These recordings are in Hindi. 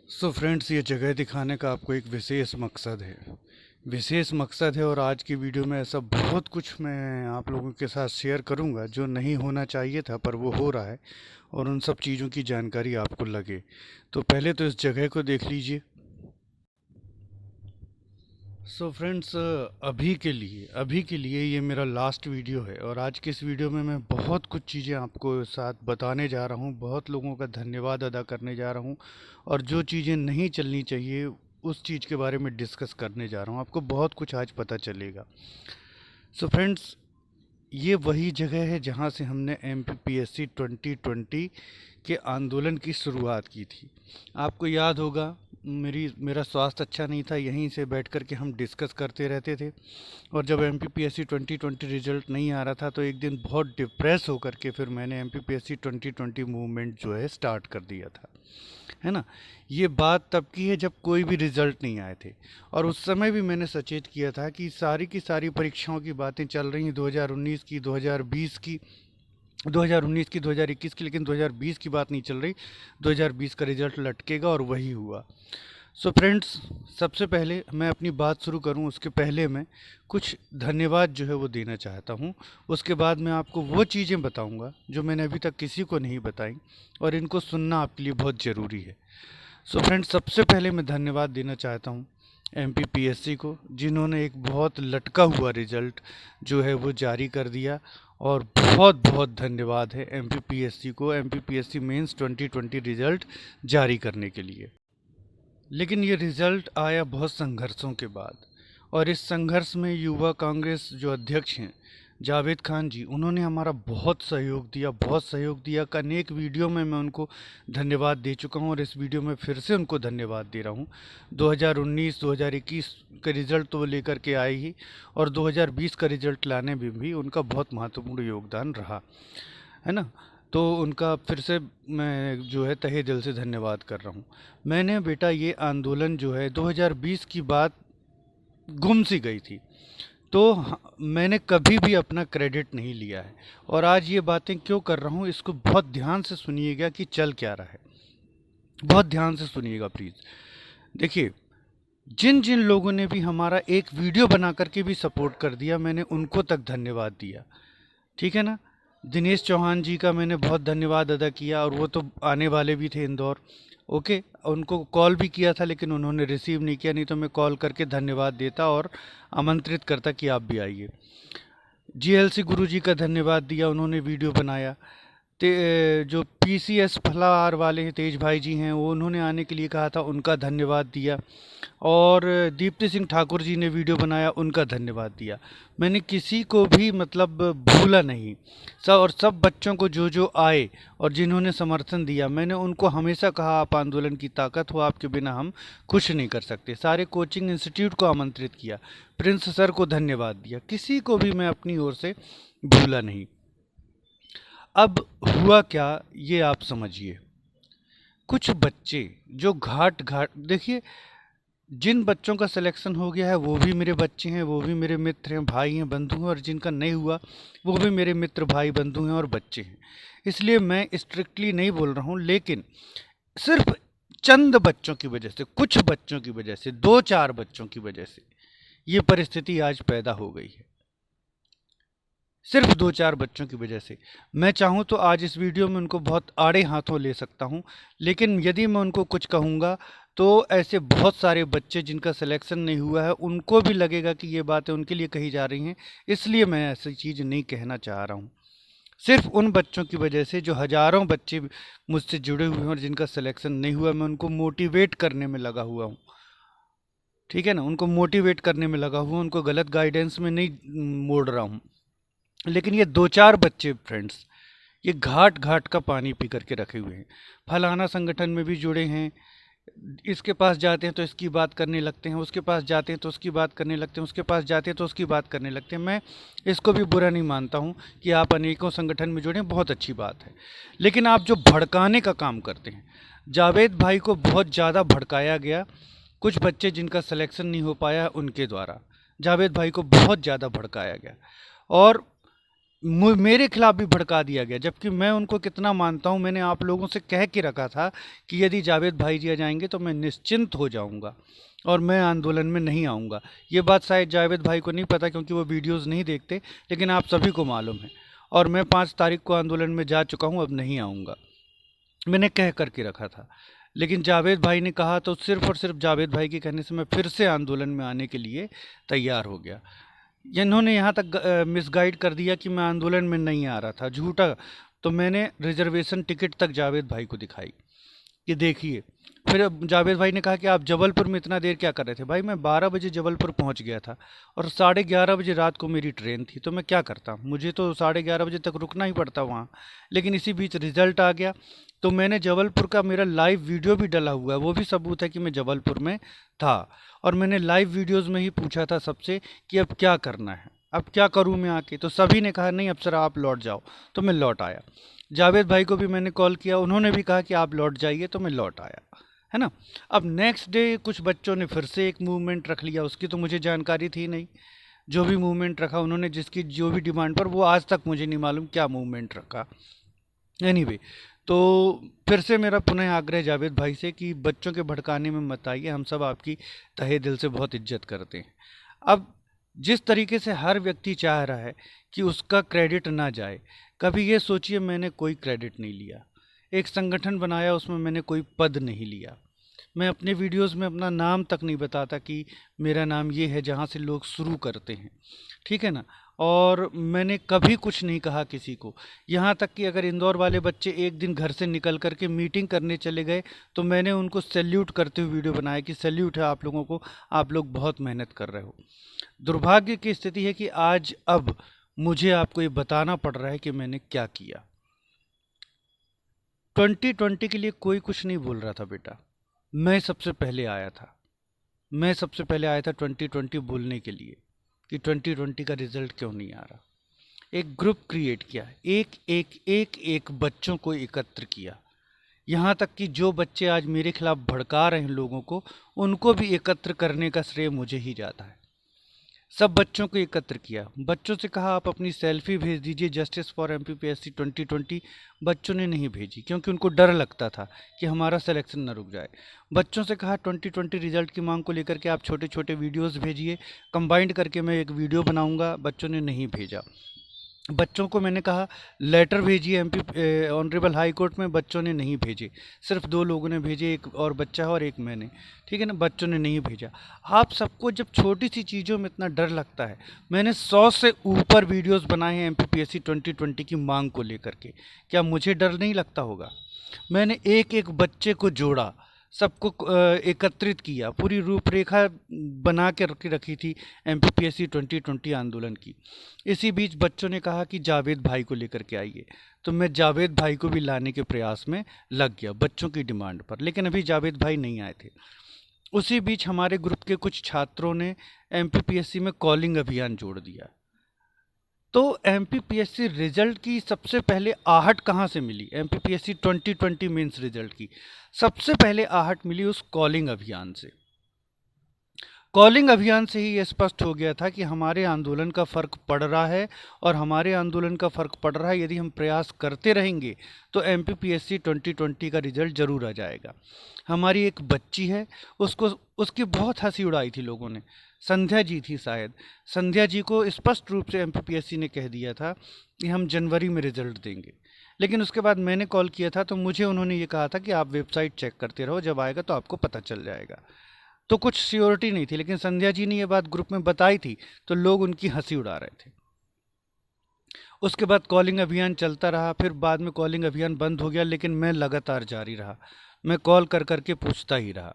सो फ्रेंड्स, ये जगह दिखाने का आपको एक विशेष मकसद है और आज की वीडियो में ऐसा बहुत कुछ मैं आप लोगों के साथ शेयर करूंगा जो नहीं होना चाहिए था पर वो हो रहा है और उन सब चीज़ों की जानकारी आपको लगे। तो पहले तो इस जगह को देख लीजिए। सो फ्रेंड्स, अभी के लिए ये मेरा लास्ट वीडियो है और आज के इस वीडियो में मैं बहुत कुछ चीज़ें आपको साथ बताने जा रहा हूँ, बहुत लोगों का धन्यवाद अदा करने जा रहा हूँ और जो चीज़ें नहीं चलनी चाहिए उस चीज़ के बारे में डिस्कस करने जा रहा हूँ। आपको बहुत कुछ आज पता चलेगा। सो फ्रेंड्स, ये वही जगह है जहाँ से हमने MPPSC 2020 के आंदोलन की शुरुआत की थी। आपको याद होगा, मेरा स्वास्थ्य अच्छा नहीं था, यहीं से बैठ कर के हम डिस्कस करते रहते थे और जब MPPSC 2020 रिज़ल्ट नहीं आ रहा था तो एक दिन बहुत डिप्रेस होकर के फिर मैंने MPPSC 2020 मूवमेंट जो है स्टार्ट कर दिया था, है ना। ये बात तब की है जब कोई भी रिज़ल्ट नहीं आए थे और उस समय भी मैंने सचेत किया था कि सारी की सारी परीक्षाओं की बातें चल रही हैं 2019 की, 2020 की, 2019 की, 2021 की, लेकिन 2020 की बात नहीं चल रही। 2020 का रिज़ल्ट लटकेगा और वही हुआ। सो फ्रेंड्स, सबसे पहले मैं अपनी बात शुरू करूं उसके पहले मैं कुछ धन्यवाद जो है वो देना चाहता हूं। उसके बाद मैं आपको वो चीज़ें बताऊंगा जो मैंने अभी तक किसी को नहीं बताई और इनको सुनना आपके लिए बहुत ज़रूरी है। सो फ्रेंड्स, सबसे पहले मैं धन्यवाद देना चाहता हूं MPPSC को, जिन्होंने एक बहुत लटका हुआ रिज़ल्ट जो है वो जारी कर दिया और बहुत बहुत धन्यवाद है MPPSC को, MPPSC मेंस 2020 रिज़ल्ट जारी करने के लिए। लेकिन ये रिज़ल्ट आया बहुत संघर्षों के बाद और इस संघर्ष में युवा कांग्रेस जो अध्यक्ष हैं जावेद खान जी, उन्होंने हमारा बहुत सहयोग दिया। अनेक वीडियो में मैं उनको धन्यवाद दे चुका हूं और इस वीडियो में फिर से उनको धन्यवाद दे रहा हूं। 2019 2021 के रिज़ल्ट तो वो लेकर के आए ही और 2020 का रिज़ल्ट लाने में भी उनका बहुत महत्वपूर्ण योगदान रहा, है ना। तो उनका फिर से मैं जो है तहे दिल से धन्यवाद कर रहा हूँ। मैंने बेटा ये आंदोलन जो है 2020 की बात गुम सी गई थी, तो मैंने कभी भी अपना क्रेडिट नहीं लिया है और आज ये बातें क्यों कर रहा हूँ इसको बहुत ध्यान से सुनिएगा कि चल क्या रहा है। बहुत ध्यान से सुनिएगा प्लीज़। देखिए, जिन जिन लोगों ने भी हमारा एक वीडियो बना करके भी सपोर्ट कर दिया, मैंने उनको तक धन्यवाद दिया, ठीक है ना। दिनेश चौहान जी का मैंने बहुत धन्यवाद अदा किया और वो तो आने वाले भी थे इंदौर। ओके, उनको कॉल भी किया था लेकिन उन्होंने रिसीव नहीं किया, नहीं तो मैं कॉल करके धन्यवाद देता और आमंत्रित करता कि आप भी आइए। GLC गुरु जी का धन्यवाद दिया, उन्होंने वीडियो बनाया। जो PCS फलाहार वाले हैं, तेज भाई जी हैं, वो उन्होंने आने के लिए कहा था, उनका धन्यवाद दिया। और दीप्ति सिंह ठाकुर जी ने वीडियो बनाया, उनका धन्यवाद दिया। मैंने किसी को भी मतलब भूला नहीं। सब बच्चों को जो जो आए और जिन्होंने समर्थन दिया, मैंने उनको हमेशा कहा आप आंदोलन की ताकत हो, आपके बिना हम कुछ नहीं कर सकते। सारे कोचिंग इंस्टीट्यूट को आमंत्रित किया, प्रिंस सर को धन्यवाद दिया, किसी को भी मैं अपनी ओर से भूला नहीं। अब हुआ क्या ये आप समझिए। कुछ बच्चे जो घाट घाट, देखिए, जिन बच्चों का सिलेक्शन हो गया है वो भी मेरे बच्चे हैं, वो भी मेरे मित्र हैं, भाई हैं, बंधु हैं, और जिनका नहीं हुआ वो भी मेरे मित्र, भाई, बंधु हैं और बच्चे हैं। इसलिए मैं स्ट्रिक्टली नहीं बोल रहा हूँ, लेकिन सिर्फ चंद बच्चों की वजह से, कुछ बच्चों की वजह से, 2-4 बच्चों की वजह से ये परिस्थिति आज पैदा हो गई है। सिर्फ 2-4 बच्चों की वजह से। मैं चाहूँ तो आज इस वीडियो में उनको बहुत आड़े हाथों ले सकता हूँ, लेकिन यदि मैं उनको कुछ कहूँगा तो ऐसे बहुत सारे बच्चे जिनका सिलेक्शन नहीं हुआ है उनको भी लगेगा कि ये बातें उनके लिए कही जा रही हैं, इसलिए मैं ऐसी चीज़ नहीं कहना चाह रहा हूँ। सिर्फ उन बच्चों की वजह से जो हज़ारों बच्चे मुझसे जुड़े हुए हैं और जिनका सिलेक्शन नहीं हुआ, मैं उनको मोटिवेट करने में लगा हुआ हूँ, ठीक है ना। उनको मोटिवेट करने में लगा हुआ, उनको गलत गाइडेंस में नहीं मोड़ रहा हूँ। लेकिन ये 2-4 बच्चे फ्रेंड्स, ये घाट घाट का पानी पी करके रखे हुए हैं, फलाना संगठन में भी जुड़े हैं, इसके पास जाते हैं तो इसकी बात करने लगते हैं, उसके पास जाते हैं तो उसकी बात करने लगते हैं, उसके पास जाते हैं तो उसकी बात करने लगते हैं। मैं इसको भी बुरा नहीं मानता हूँ कि आप अनेकों संगठन में जुड़े, बहुत अच्छी बात है। लेकिन आप जो भड़काने का काम करते हैं, जावेद भाई को बहुत ज़्यादा भड़काया गया, कुछ बच्चे जिनका सिलेक्शन नहीं हो पाया उनके द्वारा जावेद भाई को बहुत ज़्यादा भड़काया गया। और मेरे खिलाफ भी भड़का दिया गया, जबकि मैं उनको कितना मानता हूँ। मैंने आप लोगों से कह के रखा था कि यदि जावेद भाई जी आ जाएंगे तो मैं निश्चिंत हो जाऊंगा और मैं आंदोलन में नहीं आऊँगा। ये बात शायद जावेद भाई को नहीं पता क्योंकि वो वीडियोज़ नहीं देखते, लेकिन आप सभी को मालूम है। और मैं 5 तारीख को आंदोलन में जा चुका हूँ, अब नहीं आऊँगा। मैंने कह करके रखा था, लेकिन जावेद भाई ने कहा तो सिर्फ और सिर्फ जावेद भाई के कहने से मैं फिर से आंदोलन में आने के लिए तैयार हो गया। इन्होंने यहाँ तक मिसगाइड कर दिया कि मैं आंदोलन में नहीं आ रहा था, झूठा। तो मैंने रिजर्वेशन टिकट तक जावेद भाई को दिखाई कि देखिए। फिर अब जावेद भाई ने कहा कि आप जबलपुर में इतना देर क्या कर रहे थे। भाई मैं 12 बजे जबलपुर पहुंच गया था और 11:30 बजे रात को मेरी ट्रेन थी, तो मैं क्या करता, मुझे तो 11:30 बजे तक रुकना ही पड़ता वहाँ। लेकिन इसी बीच रिजल्ट आ गया, तो मैंने जबलपुर का मेरा लाइव वीडियो भी डला हुआ है, वो भी सबूत है कि मैं जबलपुर में था। और मैंने लाइव वीडियोज़ में ही पूछा था सबसे कि अब क्या करना है, अब क्या करूँ मैं आके। तो सभी ने कहा नहीं अप्सरा आप लौट जाओ, तो मैं लौट आया। जावेद भाई को भी मैंने कॉल किया, उन्होंने भी कहा कि आप लौट जाइए, तो मैं लौट आया, है ना। अब नेक्स्ट डे कुछ बच्चों ने फिर से एक मूवमेंट रख लिया, उसकी तो मुझे जानकारी थी नहीं। जो भी मूवमेंट रखा उन्होंने, जिसकी जो भी डिमांड पर, वो आज तक मुझे नहीं मालूम क्या मूवमेंट रखा। एनीवे, तो फिर से मेरा पुनः आग्रह जावेद भाई से कि बच्चों के भड़काने में मत आइए, हम सब आपकी तहे दिल से बहुत इज्जत करते हैं। अब जिस तरीके से हर व्यक्ति चाह रहा है कि उसका क्रेडिट ना जाए, कभी ये सोचिए मैंने कोई क्रेडिट नहीं लिया। एक संगठन बनाया, उसमें मैंने कोई पद नहीं लिया। मैं अपने वीडियोस में अपना नाम तक नहीं बताता कि मेरा नाम ये है, जहाँ से लोग शुरू करते हैं, ठीक है ना। और मैंने कभी कुछ नहीं कहा किसी को। यहाँ तक कि अगर इंदौर वाले बच्चे एक दिन घर से निकल करके मीटिंग करने चले गए, तो मैंने उनको सैल्यूट करते हुए वीडियो बनाया कि सैल्यूट है आप लोगों को, आप लोग बहुत मेहनत कर रहे हो। दुर्भाग्य की स्थिति है कि आज अब मुझे आपको ये बताना पड़ रहा है कि मैंने क्या किया। 2020 के लिए कोई कुछ नहीं बोल रहा था बेटा, मैं सबसे पहले आया था। मैं सबसे पहले आया था 2020 बोलने के लिए कि 2020 का रिजल्ट क्यों नहीं आ रहा। एक ग्रुप क्रिएट किया, एक बच्चों को एकत्र किया। यहाँ तक कि जो बच्चे आज मेरे खिलाफ भड़का रहे हैं लोगों को, उनको भी एकत्र करने का श्रेय मुझे ही जाता है। सब बच्चों को एकत्र किया, बच्चों से कहा आप अपनी सेल्फी भेज दीजिए जस्टिस फॉर एमपीपीएससी 2020। बच्चों ने नहीं भेजी क्योंकि उनको डर लगता था कि हमारा सिलेक्शन न रुक जाए। बच्चों से कहा 2020 रिजल्ट की मांग को लेकर के आप छोटे छोटे वीडियोस भेजिए, कंबाइंड करके मैं एक वीडियो बनाऊंगा। बच्चों ने नहीं भेजा। बच्चों को मैंने कहा लेटर भेजिए एमपी ऑनरेबल हाई कोर्ट में, बच्चों ने नहीं भेजे। सिर्फ 2 लोगों ने भेजे, एक और बच्चा है और एक मैंने, ठीक है ना। बच्चों ने नहीं भेजा। आप सबको जब छोटी सी चीज़ों में इतना डर लगता है, मैंने 100 से ऊपर वीडियोस बनाए हैं एमपीपीएससी 2020 की मांग को लेकर के, क्या मुझे डर नहीं लगता होगा। मैंने एक एक बच्चे को जोड़ा, सबको एकत्रित किया, पूरी रूपरेखा बना के रखी थी एमपीपीएससी 2020 आंदोलन की। इसी बीच बच्चों ने कहा कि जावेद भाई को लेकर के आइए, तो मैं जावेद भाई को भी लाने के प्रयास में लग गया बच्चों की डिमांड पर, लेकिन अभी जावेद भाई नहीं आए थे। उसी बीच हमारे ग्रुप के कुछ छात्रों ने एमपीपीएससी में कॉलिंग अभियान जोड़ दिया। तो एमपीपीएससी रिजल्ट की सबसे पहले आहट कहाँ से मिली? एमपीपीएससी 2020 मेंस रिजल्ट की सबसे पहले आहट मिली उस कॉलिंग अभियान से। कॉलिंग अभियान से ही ये स्पष्ट हो गया था कि हमारे आंदोलन का फ़र्क पड़ रहा है, और हमारे आंदोलन का फ़र्क पड़ रहा है। यदि हम प्रयास करते रहेंगे तो एमपीपीएससी 2020 का रिजल्ट ज़रूर आ जाएगा। हमारी एक बच्ची है, उसको उसकी बहुत हंसी उड़ाई थी लोगों ने। संध्या जी थी शायद, संध्या जी को स्पष्ट रूप से एमपीपीएससी ने कह दिया था कि हम जनवरी में रिजल्ट देंगे। लेकिन उसके बाद मैंने कॉल किया था तो मुझे उन्होंने ये कहा था कि आप वेबसाइट चेक करते रहो, जब आएगा तो आपको पता चल जाएगा। तो कुछ श्योरिटी नहीं थी, लेकिन संध्या जी ने ये बात ग्रुप में बताई थी तो लोग उनकी हंसी उड़ा रहे थे। उसके बाद कॉलिंग अभियान चलता रहा, फिर बाद में कॉलिंग अभियान बंद हो गया, लेकिन मैं लगातार जारी रहा। मैं कॉल कर करके पूछता ही रहा।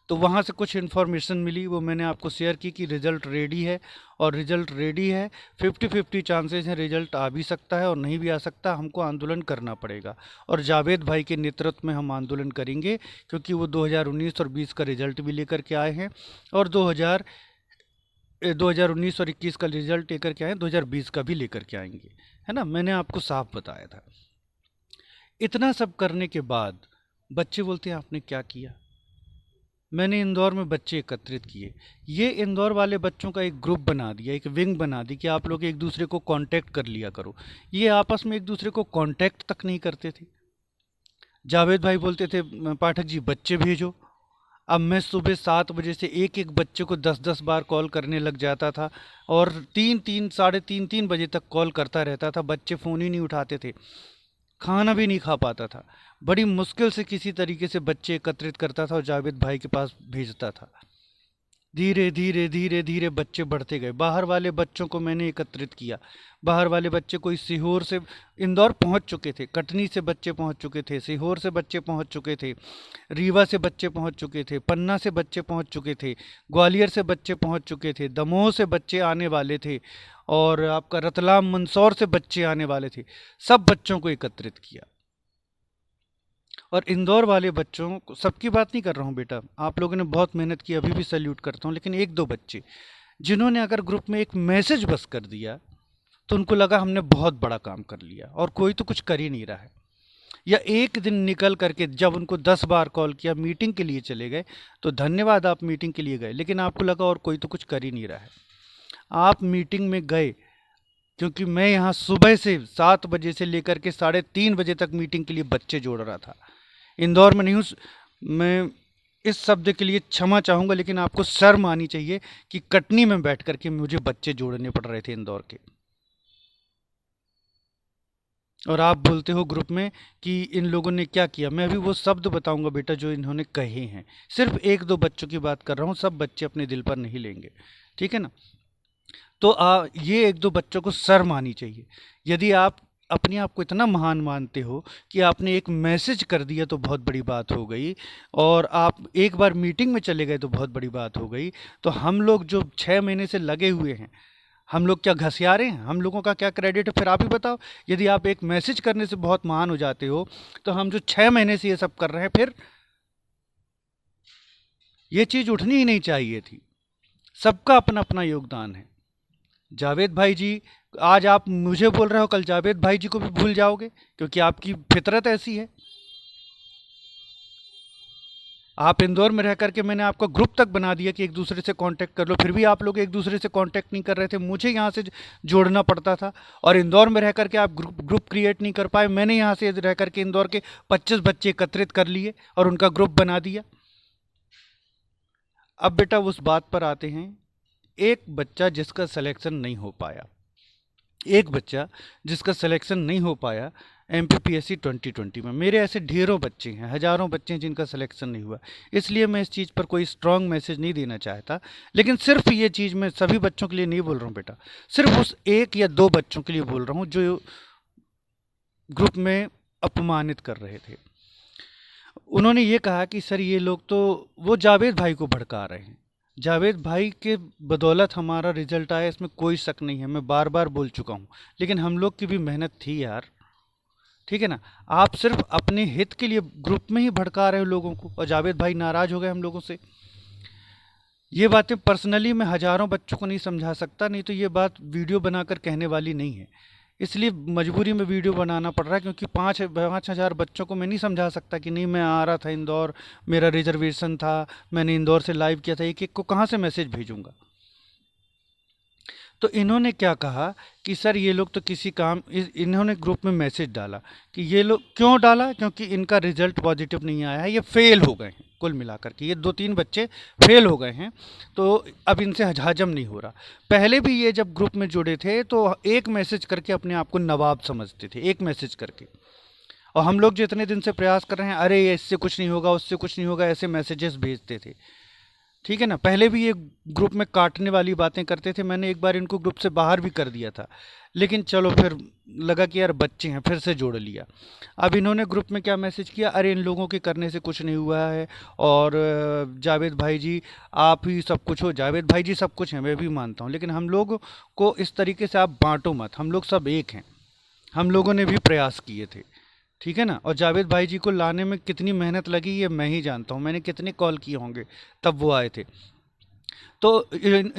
तो वहाँ से कुछ इन्फॉर्मेशन मिली, वो मैंने आपको शेयर की कि रिज़ल्ट रेडी है, और रिज़ल्ट रेडी है। 50-50 चांसेस हैं, रिज़ल्ट आ भी सकता है और नहीं भी आ सकता। हमको आंदोलन करना पड़ेगा, और जावेद भाई के नेतृत्व में हम आंदोलन करेंगे, क्योंकि वो 2019 और 20 का रिज़ल्ट भी लेकर के आए हैं, और 2019 और 21 का रिज़ल्ट लेकर के आए हैं, 2020 का भी लेकर के आएंगे, है ना। मैंने आपको साफ बताया था। इतना सब करने के बाद बच्चे बोलते हैं आपने क्या किया? मैंने इंदौर में बच्चे एकत्रित किए। ये इंदौर वाले बच्चों का एक ग्रुप बना दिया, एक विंग बना दी कि आप लोग एक दूसरे को कांटेक्ट कर लिया करो। ये आपस में एक दूसरे को कांटेक्ट तक नहीं करते थे। जावेद भाई बोलते थे पाठक जी बच्चे भेजो। अब मैं सुबह 7 बजे से एक एक बच्चे को 10-10 बार कॉल करने लग जाता था, और 3-3 साढ़े 3-3 बजे तक कॉल करता रहता था। बच्चे फ़ोन ही नहीं उठाते थे, खाना भी नहीं खा पाता था। बड़ी मुश्किल से किसी तरीके से बच्चे एकत्रित करता था और जावेद भाई के पास भेजता था। धीरे धीरे धीरे धीरे बच्चे बढ़ते गए। बाहर वाले बच्चों को मैंने एकत्रित किया। बाहर वाले बच्चे कोई सीहोर से इंदौर पहुंच चुके थे, कटनी से बच्चे पहुंच चुके थे, सीहोर से बच्चे पहुंच चुके थे, रीवा से बच्चे पहुंच चुके थे, पन्ना से बच्चे पहुंच चुके थे, ग्वालियर से बच्चे पहुंच चुके थे, दमोह से बच्चे आने वाले थे, और आपका रतलाम मंदसौर से बच्चे आने वाले थे। सब बच्चों को एकत्रित किया। और इंदौर वाले बच्चों को, सबकी बात नहीं कर रहा हूँ बेटा, आप लोगों ने बहुत मेहनत की, अभी भी सैल्यूट करता हूँ, लेकिन एक दो बच्चे जिन्होंने अगर ग्रुप में एक मैसेज बस कर दिया तो उनको लगा हमने बहुत बड़ा काम कर लिया, और कोई तो कुछ कर ही नहीं रहा है। या एक दिन निकल करके जब उनको 10 बार कॉल किया, मीटिंग के लिए चले गए, तो धन्यवाद आप मीटिंग के लिए गए, लेकिन आपको लगा और कोई तो कुछ कर ही नहीं रहा है। आप मीटिंग में गए क्योंकि मैं यहाँ सुबह से 7 बजे से लेकर के 3:30 बजे तक मीटिंग के लिए बच्चे जोड़ रहा था। इंदौर में नहीं हूँ मैं, इस शब्द के लिए क्षमा चाहूँगा, लेकिन आपको शर्म आनी चाहिए कि कटनी में बैठ करके मुझे बच्चे जोड़ने पड़ रहे थे इंदौर के, और आप बोलते हो ग्रुप में कि इन लोगों ने क्या किया। मैं अभी वो शब्द बताऊंगा बेटा जो इन्होंने कहे हैं। सिर्फ एक दो बच्चों की बात कर रहा हूँ, सब बच्चे अपने दिल पर नहीं लेंगे, ठीक है ना। तो ये एक दो बच्चों को शर्म आनी चाहिए। यदि आप अपने आप को इतना महान मानते हो कि आपने एक मैसेज कर दिया तो बहुत बड़ी बात हो गई, और आप एक बार मीटिंग में चले गए तो बहुत बड़ी बात हो गई, तो हम लोग जो 6 महीने से लगे हुए हैं, हम लोग क्या घसियारे हैं? हम लोगों का क्या क्रेडिट है? फिर आप ही बताओ। यदि आप एक मैसेज करने से बहुत महान हो जाते हो, तो हम जो 6 महीने से ये सब कर रहे हैं, फिर ये चीज़ उठनी ही नहीं चाहिए थी। सबका अपना अपना योगदान है। जावेद भाई जी, आज आप मुझे बोल रहे हो, कल जावेद भाई जी को भी भूल जाओगे, क्योंकि आपकी फितरत ऐसी है। आप इंदौर में रह करके मैंने आपका ग्रुप तक बना दिया कि एक दूसरे से कांटेक्ट कर लो, फिर भी आप लोग एक दूसरे से कांटेक्ट नहीं कर रहे थे। मुझे यहाँ से जोड़ना पड़ता था, और इंदौर में रह करके आप ग्रुप क्रिएट नहीं कर पाए। मैंने यहाँ से रह करके इंदौर के 25 बच्चे एकत्रित कर लिए और उनका ग्रुप बना दिया। अब बेटा उस बात पर आते हैं, एक बच्चा जिसका सिलेक्शन नहीं हो पाया, एक बच्चा जिसका सिलेक्शन नहीं हो पाया MPPSC 2020 में। मेरे ऐसे ढेरों बच्चे हैं, हज़ारों बच्चे हैं जिनका सिलेक्शन नहीं हुआ। इसलिए मैं इस चीज़ पर कोई स्ट्रांग मैसेज नहीं देना चाहता, लेकिन सिर्फ ये चीज़ मैं सभी बच्चों के लिए नहीं बोल रहा हूँ बेटा, सिर्फ उस एक या दो बच्चों के लिए बोल रहा हूँ जो ग्रुप में अपमानित कर रहे थे। उन्होंने ये कहा कि सर ये लोग तो, वो जावेद भाई को भड़का रहे हैं। जावेद भाई के बदौलत हमारा रिजल्ट आया, इसमें कोई शक नहीं है, मैं बार बार बोल चुका हूँ, लेकिन हम लोग की भी मेहनत थी यार, ठीक है ना। आप सिर्फ अपने हित के लिए ग्रुप में ही भड़का रहे हो लोगों को, और जावेद भाई नाराज़ हो गए हम लोगों से। ये बातें पर्सनली मैं हज़ारों बच्चों को नहीं समझा सकता, नहीं तो ये बात वीडियो बनाकर कहने वाली नहीं है। इसलिए मजबूरी में वीडियो बनाना पड़ रहा है, क्योंकि 5,000 बच्चों को मैं नहीं समझा सकता कि नहीं मैं आ रहा था इंदौर, मेरा रिजर्वेशन था, मैंने इंदौर से लाइव किया था। एक एक को कहाँ से मैसेज भेजूंगा। तो इन्होंने क्या कहा कि सर ये लोग तो किसी काम, इन्होंने ग्रुप में मैसेज डाला कि ये लोग क्यों डाला, क्योंकि इनका रिजल्ट पॉजिटिव नहीं आया है, ये फेल हो गए हैं। कुल मिलाकर के ये 2-3 बच्चे फेल हो गए हैं, तो अब इनसे हजम नहीं हो रहा। पहले भी ये जब ग्रुप में जुड़े थे तो एक मैसेज करके अपने आप को नवाब समझते थे, एक मैसेज करके। और हम लोग जो इतने दिन से प्रयास कर रहे हैं, अरे इससे कुछ नहीं होगा, उससे कुछ नहीं होगा, ऐसे मैसेजेस भेजते थे, ठीक है ना। पहले भी ये ग्रुप में काटने वाली बातें करते थे, मैंने एक बार इनको ग्रुप से बाहर भी कर दिया था, लेकिन चलो फिर लगा कि यार बच्चे हैं, फिर से जोड़ लिया। अब इन्होंने ग्रुप में क्या मैसेज किया, अरे इन लोगों के करने से कुछ नहीं हुआ है, और जावेद भाई जी आप ही सब कुछ हो। जावेद भाई जी सब कुछ हैं, मैं भी मानता हूँ, लेकिन हम लोग को इस तरीके से आप बांटो मत, हम लोग सब एक हैं, हम लोगों ने भी प्रयास किए थे, ठीक है ना। और जावेद भाई जी को लाने में कितनी मेहनत लगी ये मैं ही जानता हूँ, मैंने कितने कॉल किए होंगे तब वो आए थे। तो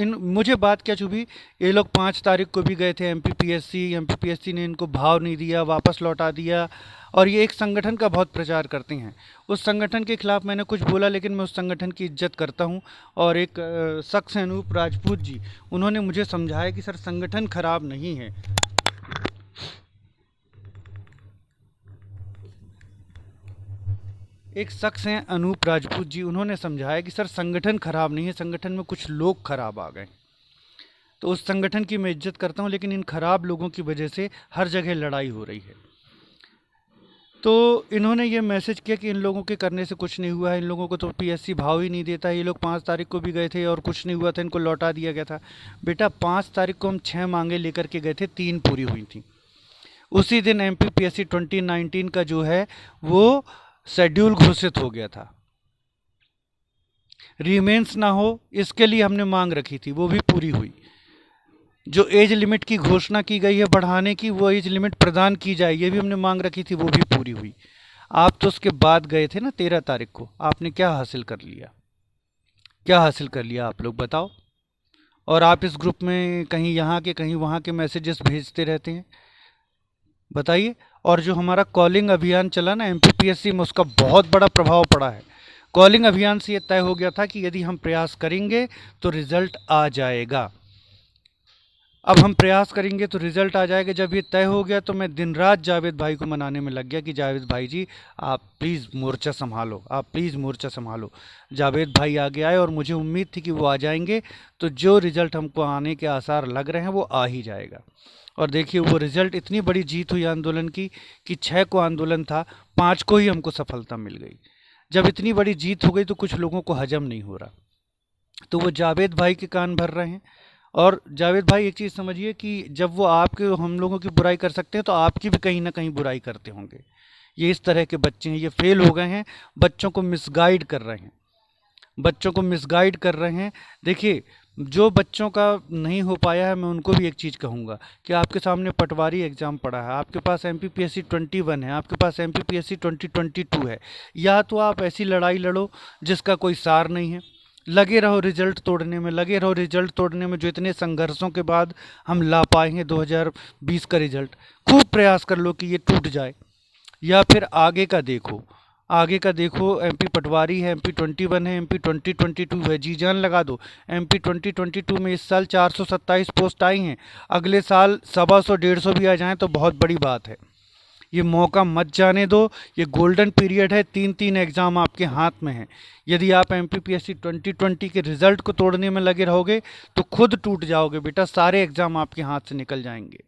मुझे बात क्या चुभी, ये लोग 5 तारीख को भी गए थे एमपीपीएससी ने इनको भाव नहीं दिया, वापस लौटा दिया, और ये एक संगठन का बहुत प्रचार करते हैं। उस संगठन के खिलाफ मैंने कुछ बोला, लेकिन मैं उस संगठन की इज्जत करता हूं। और एक शख्स हैं अनूप राजपूत जी, उन्होंने मुझे समझाया कि सर संगठन खराब नहीं है। एक शख्स हैं अनूप राजपूत जी, उन्होंने समझाया कि सर संगठन खराब नहीं है, संगठन में कुछ लोग खराब आ गए। तो उस संगठन की मैं इज्जत करता हूं, लेकिन इन खराब लोगों की वजह से हर जगह लड़ाई हो रही है। तो इन्होंने ये मैसेज किया कि इन लोगों के करने से कुछ नहीं हुआ है, इन लोगों को तो पीएससी भाव ही नहीं देता है, ये लोग 5 तारीख को भी गए थे और कुछ नहीं हुआ था, इनको लौटा दिया गया था। बेटा 5 तारीख को हम 6 मांगे लेकर के गए थे, 3 पूरी हुई थी। उसी दिन एमपीपीएससी 2019 का जो है वो शेड्यूल घोषित हो गया था। रीमेंस ना हो इसके लिए हमने मांग रखी थी, वो भी पूरी हुई। जो एज लिमिट की घोषणा की गई है बढ़ाने की, वो एज लिमिट प्रदान की जाए, ये भी हमने मांग रखी थी, वो भी पूरी हुई। आप तो उसके बाद गए थे ना 13 तारीख को, आपने क्या हासिल कर लिया? क्या हासिल कर लिया आप लोग बताओ? और आप इस ग्रुप में कहीं यहाँ के कहीं वहाँ के मैसेजेस भेजते रहते हैं, बताइए। और जो हमारा कॉलिंग अभियान चला ना एमपीपीएससी में, उसका बहुत बड़ा प्रभाव पड़ा है। कॉलिंग अभियान से ये तय हो गया था कि यदि हम प्रयास करेंगे तो रिजल्ट आ जाएगा। अब हम प्रयास करेंगे तो रिजल्ट आ जाएगा। जब ये तय हो गया तो मैं दिन रात जावेद भाई को मनाने में लग गया कि जावेद भाई जी आप प्लीज़ मोर्चा संभालो, आप प्लीज़ मोर्चा संभालो। जावेद भाई आगे आए और मुझे उम्मीद थी कि वो आ जाएंगे, तो जो रिज़ल्ट हमको आने के आसार लग रहे हैं वो आ ही जाएगा। और देखिए वो रिज़ल्ट, इतनी बड़ी जीत हुई आंदोलन की कि 6 को आंदोलन था, 5 को ही हमको सफलता मिल गई। जब इतनी बड़ी जीत हो गई तो कुछ लोगों को हजम नहीं हो रहा, तो वो जावेद भाई के कान भर रहे हैं। और जावेद भाई एक चीज़ समझिए कि जब वो आपके हम लोगों की बुराई कर सकते हैं तो आपकी भी कहीं ना कहीं बुराई करते होंगे। ये इस तरह के बच्चे हैं, ये फेल हो गए हैं, बच्चों को मिसगाइड कर रहे हैं, बच्चों को मिसगाइड कर रहे हैं। देखिए जो बच्चों का नहीं हो पाया है, मैं उनको भी एक चीज़ कहूँगा कि आपके सामने पटवारी एग्ज़ाम पड़ा है, आपके पास एमपीपीएससी 21 है, आपके पास एमपीपीएससी 2022 है। या तो आप ऐसी लड़ाई लड़ो जिसका कोई सार नहीं है, लगे रहो रिजल्ट तोड़ने में, लगे रहो रिजल्ट तोड़ने में, जो इतने संघर्षों के बाद हम ला पाए हैं 2020 का रिजल्ट। खूब प्रयास कर लो कि ये टूट जाए। या फिर आगे का देखो, आगे का देखो, एमपी पटवारी है, एमपी 21 है, एमपी 2022 है, जी जान लगा दो। एमपी 2022 में इस साल 427 पोस्ट आई हैं, अगले साल 125 भी आ जाएं तो बहुत बड़ी बात है। ये मौका मत जाने दो, ये गोल्डन पीरियड है, 3 एग्ज़ाम आपके हाथ में है। यदि आप एमपीपीएससी 2020 के रिज़ल्ट को तोड़ने में लगे रहोगे तो खुद टूट जाओगे बेटा, सारे एग्ज़ाम आपके हाथ से निकल जाएंगे।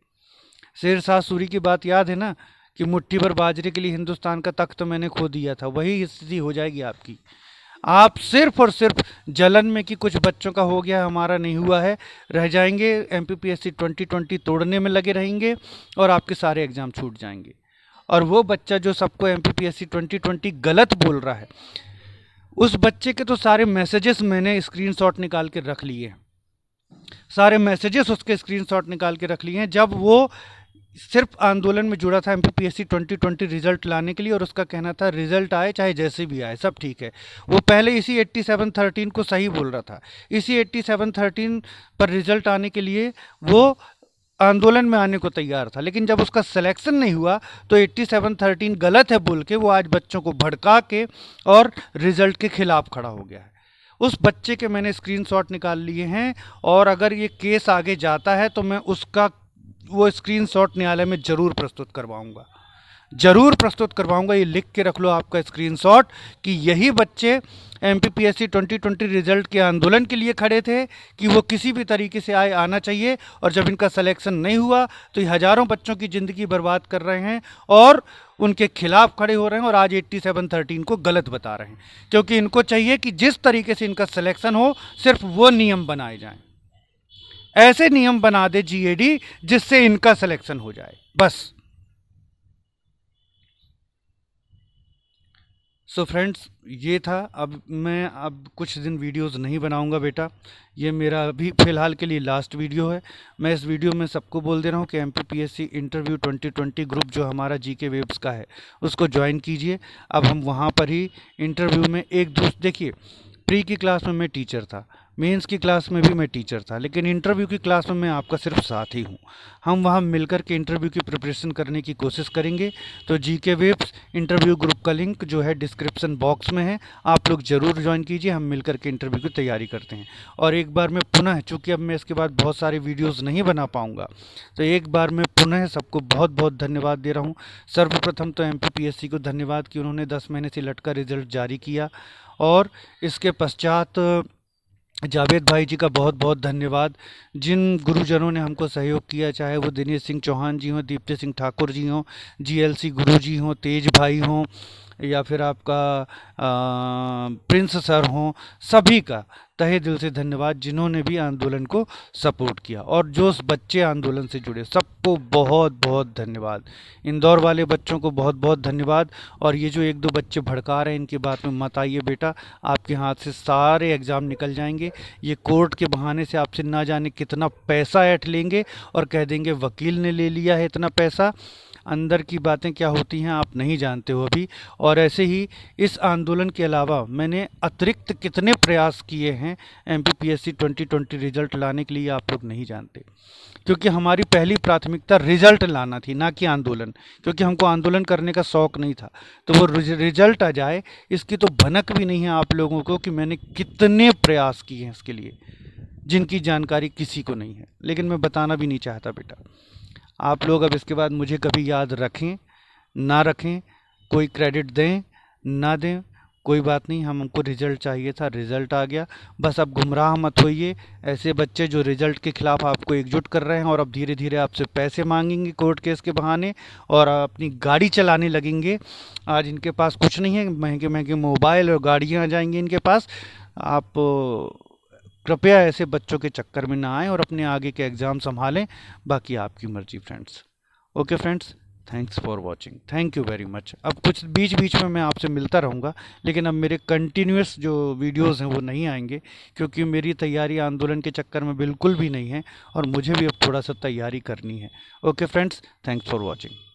शेरशाह सूरी की बात याद है ना कि मुट्ठी भर बाजरे के लिए हिंदुस्तान का तख्त मैंने खो दिया था, वही स्थिति हो जाएगी आपकी। आप सिर्फ और सिर्फ जलन में कि कुछ बच्चों का हो गया हमारा नहीं हुआ है रह जाएंगे, एमपीपीएससी 2020 तोड़ने में लगे रहेंगे और आपके सारे एग्ज़ाम छूट जाएंगे। और वो बच्चा जो सबको एमपीपीएससी 2020 गलत बोल रहा है, उस बच्चे के तो सारे मैसेजेस मैंने स्क्रीनशॉट निकाल के रख लिए हैं, सारे मैसेजेस उसके स्क्रीनशॉट निकाल के रख लिए हैं, जब वो सिर्फ आंदोलन में जुड़ा था एमपीपीएससी 2020 रिजल्ट लाने के लिए, और उसका कहना था रिजल्ट आए चाहे जैसे भी आए सब ठीक है। वो पहले इसी 8713 को सही बोल रहा था, इसी 8713 पर रिजल्ट आने के लिए वो आंदोलन में आने को तैयार था। लेकिन जब उसका सिलेक्शन नहीं हुआ तो 8713 गलत है बोल के वो आज बच्चों को भड़का के और रिजल्ट के खिलाफ खड़ा हो गया है। उस बच्चे के मैंने स्क्रीनशॉट निकाल लिए हैं, और अगर ये केस आगे जाता है तो मैं उसका वो स्क्रीनशॉट न्यायालय में ज़रूर प्रस्तुत करवाऊंगा, ज़रूर प्रस्तुत करवाऊंगा। ये लिख के रख लो आपका स्क्रीनशॉट कि यही बच्चे एमपीपीएससी 2020 रिजल्ट के आंदोलन के लिए खड़े थे कि वो किसी भी तरीके से आना चाहिए, और जब इनका सिलेक्शन नहीं हुआ तो ये हज़ारों बच्चों की ज़िंदगी बर्बाद कर रहे हैं और उनके खिलाफ खड़े हो रहे हैं, और आज 8713 को गलत बता रहे हैं। क्योंकि इनको चाहिए कि जिस तरीके से इनका सिलेक्शन हो सिर्फ वो नियम बनाए जाएँ, ऐसे नियम बना दे जीएडी जिससे इनका सिलेक्शन हो जाए बस। सो फ्रेंड्स ये था। अब मैं कुछ दिन वीडियोस नहीं बनाऊंगा बेटा, ये मेरा अभी फ़िलहाल के लिए लास्ट वीडियो है। मैं इस वीडियो में सबको बोल दे रहा हूँ कि एमपीपीएससी इंटरव्यू 2020 ग्रुप जो हमारा जीके वेब्स का है उसको ज्वाइन कीजिए। अब हम वहाँ पर ही इंटरव्यू में एक दूसरे, देखिए प्री की क्लास में मैं टीचर था, मेंस की क्लास में भी मैं टीचर था, लेकिन इंटरव्यू की क्लास में मैं आपका सिर्फ साथी हूँ। हम वहाँ मिलकर के इंटरव्यू की प्रिपरेशन करने की कोशिश करेंगे। तो जीके वेब्स इंटरव्यू ग्रुप का लिंक जो है डिस्क्रिप्शन बॉक्स में है, आप लोग ज़रूर ज्वाइन कीजिए। हम मिलकर के इंटरव्यू की तैयारी करते हैं। और एक बार मैं पुनः, चूँकि अब मैं इसके बाद बहुत सारे वीडियोज़ नहीं बना पाऊँगा, तो एक बार मैं पुनः सबको बहुत बहुत धन्यवाद दे रहा हूँ। सर्वप्रथम तो MPPSC को धन्यवाद कि उन्होंने 10 महीने से लटका रिजल्ट जारी किया। और इसके पश्चात जावेद भाई जी का बहुत बहुत धन्यवाद। जिन गुरुजनों ने हमको सहयोग किया, चाहे वो दिनेश सिंह चौहान जी हों, दीप्ति सिंह ठाकुर जी हों, GLC गुरु जी हों, तेज भाई हों, या फिर आपका प्रिंस सर हों, सभी का तहे दिल से धन्यवाद जिन्होंने भी आंदोलन को सपोर्ट किया। और जो बच्चे आंदोलन से जुड़े सबको बहुत बहुत धन्यवाद। इंदौर वाले बच्चों को बहुत बहुत धन्यवाद। और ये जो एक दो बच्चे भड़का रहे हैं, इनकी बात में मत आइए बेटा, आपके हाथ से सारे एग्ज़ाम निकल जाएंगे। ये कोर्ट के बहाने से आपसे ना जाने कितना पैसा ऐंठ लेंगे और कह देंगे वकील ने ले लिया है इतना पैसा। अंदर की बातें क्या होती हैं आप नहीं जानते हो अभी। और ऐसे ही इस आंदोलन के अलावा मैंने अतिरिक्त कितने प्रयास किए हैं MPPSC 2020 रिजल्ट लाने के लिए, आप लोग नहीं जानते। क्योंकि हमारी पहली प्राथमिकता रिजल्ट लाना थी, ना कि आंदोलन। क्योंकि हमको आंदोलन करने का शौक़ नहीं था। तो वो रिजल्ट आ जाए इसकी तो भनक भी नहीं है आप लोगों को कि मैंने कितने प्रयास किए हैं इसके लिए, जिनकी जानकारी किसी को नहीं है। लेकिन मैं बताना भी नहीं चाहता बेटा। आप लोग अब इसके बाद मुझे कभी याद रखें ना रखें, कोई क्रेडिट दें ना दें, कोई बात नहीं। हमको रिजल्ट चाहिए था, रिजल्ट आ गया। बस अब गुमराह मत होइए। ऐसे बच्चे जो रिजल्ट के खिलाफ आपको एकजुट कर रहे हैं और अब धीरे धीरे आपसे पैसे मांगेंगे कोर्ट केस के बहाने और अपनी गाड़ी चलाने लगेंगे। आज इनके पास कुछ नहीं है, महंगे महंगे मोबाइल और गाड़ियाँ आ जाएंगी इनके पास। आप कृपया ऐसे बच्चों के चक्कर में ना आएं और अपने आगे के एग्ज़ाम संभालें। बाकी आपकी मर्जी friends. Okay friends, thanks for watching, thank you very much. अब कुछ बीच बीच में मैं आपसे मिलता रहूँगा, लेकिन अब मेरे कंटिन्यूस जो वीडियोज़ हैं वो नहीं आएंगे, क्योंकि मेरी तैयारी आंदोलन के चक्कर में बिल्कुल भी नहीं है और मुझे भी अब थोड़ा सा तैयारी करनी है। Okay friends, thanks for watching.